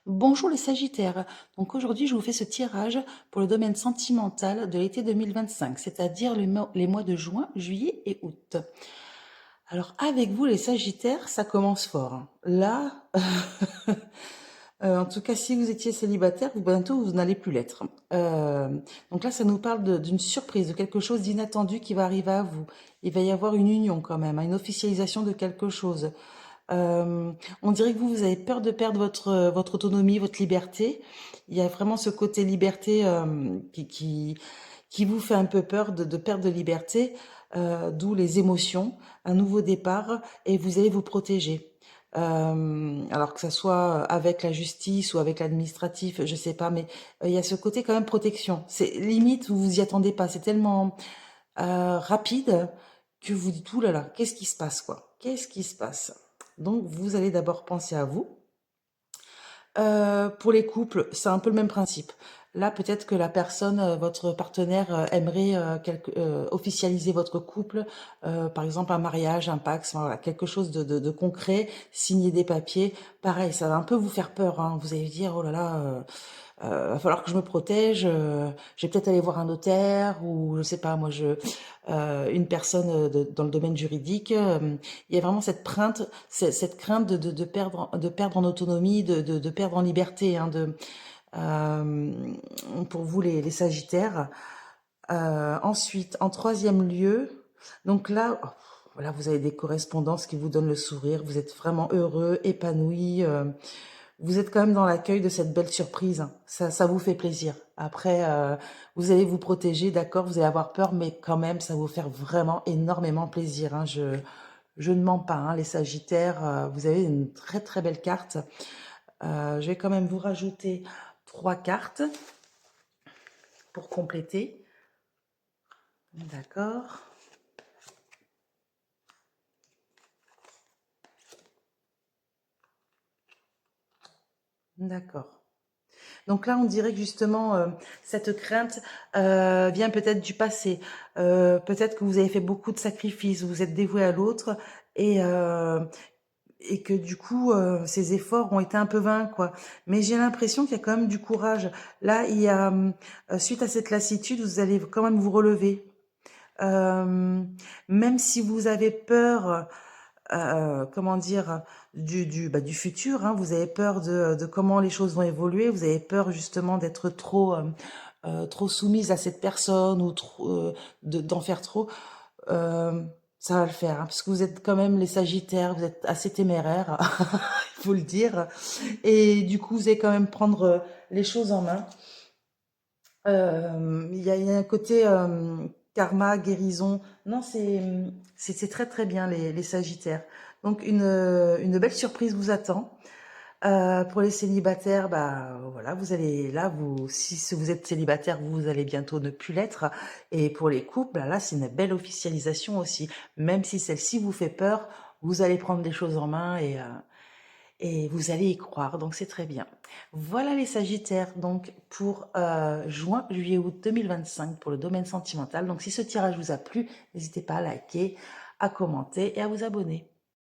Bonjour les Sagittaires. Donc aujourd'hui, je vous fais ce tirage pour le domaine sentimental de l'été 2025, c'est-à-dire les mois de juin, juillet et août. Alors avec vous les Sagittaires, ça commence fort, hein. Là, en tout cas, si vous étiez célibataire, bientôt vous n'allez plus l'être. Donc là, ça nous parle d'une surprise, de quelque chose d'inattendu qui va arriver à vous. Il va y avoir une union quand même, hein, une officialisation de quelque chose. Euh, on dirait que vous avez peur de perdre votre autonomie, votre liberté. Il y a vraiment ce côté liberté qui vous fait un peu peur de perdre de liberté, d'où les émotions, un nouveau départ, et vous allez vous protéger. Alors que ça soit avec la justice ou avec l'administratif, je sais pas, mais il y a ce côté quand même protection. C'est limite, vous vous y attendez pas. C'est tellement rapide que vous dites, ouh là là, qu'est-ce qui se passe, quoi? Qu'est-ce qui se passe? Donc, vous allez d'abord penser à vous. Pour les couples, c'est un peu le même principe. Là, peut-être que la personne, votre partenaire, aimerait officialiser votre couple, par exemple un mariage, un Pacs, enfin, voilà, quelque chose de concret, signer des papiers. Pareil, ça va un peu vous faire peur, hein. Vous allez vous dire, oh là là, va falloir que je me protège. Je vais peut-être aller voir un notaire ou je sais pas, moi, une personne dans le domaine juridique. Il y a vraiment cette crainte, cette crainte de perdre en autonomie, de perdre en liberté, hein, euh, pour vous les Sagittaires. Ensuite, en troisième lieu, donc là, oh, voilà, vous avez des correspondances qui vous donnent le sourire. Vous êtes vraiment heureux, épanoui. Vous êtes quand même dans l'accueil de cette belle surprise, hein. Ça vous fait plaisir. Après, vous allez vous protéger, d'accord, vous allez avoir peur, mais quand même, ça va vous faire vraiment énormément plaisir, hein. Je ne mens pas, hein, les Sagittaires, vous avez une très très belle carte. Je vais quand même vous rajouter 3 cartes pour compléter. D'accord. D'accord. Donc là, on dirait que justement, cette crainte vient peut-être du passé. Peut-être que vous avez fait beaucoup de sacrifices, vous êtes dévoué à l'autre et, euh, et que du coup, ces efforts ont été un peu vains, quoi. Mais j'ai l'impression qu'il y a quand même du courage. Là, il y a, suite à cette lassitude, vous allez quand même vous relever. Euh, Même si vous avez peur, comment dire, du futur, hein, vous avez peur de comment les choses vont évoluer, vous avez peur justement d'être trop soumise à cette personne ou d'en faire trop. Euh, Ça va le faire, hein, parce que vous êtes quand même les Sagittaires, vous êtes assez téméraires, il faut le dire. Et du coup, vous allez quand même prendre les choses en main. Il y a un côté karma, guérison. Non, c'est très très bien les Sagittaires. Donc une belle surprise vous attend. Pour les célibataires, bah voilà, vous allez là, si vous êtes célibataire, vous allez bientôt ne plus l'être. Et pour les couples, bah, là, c'est une belle officialisation aussi. Même si celle-ci vous fait peur, vous allez prendre les choses en main et vous allez y croire, donc c'est très bien. Voilà les Sagittaires, donc pour juin, juillet, août 2025 pour le domaine sentimental. Donc si ce tirage vous a plu, n'hésitez pas à liker, à commenter et à vous abonner.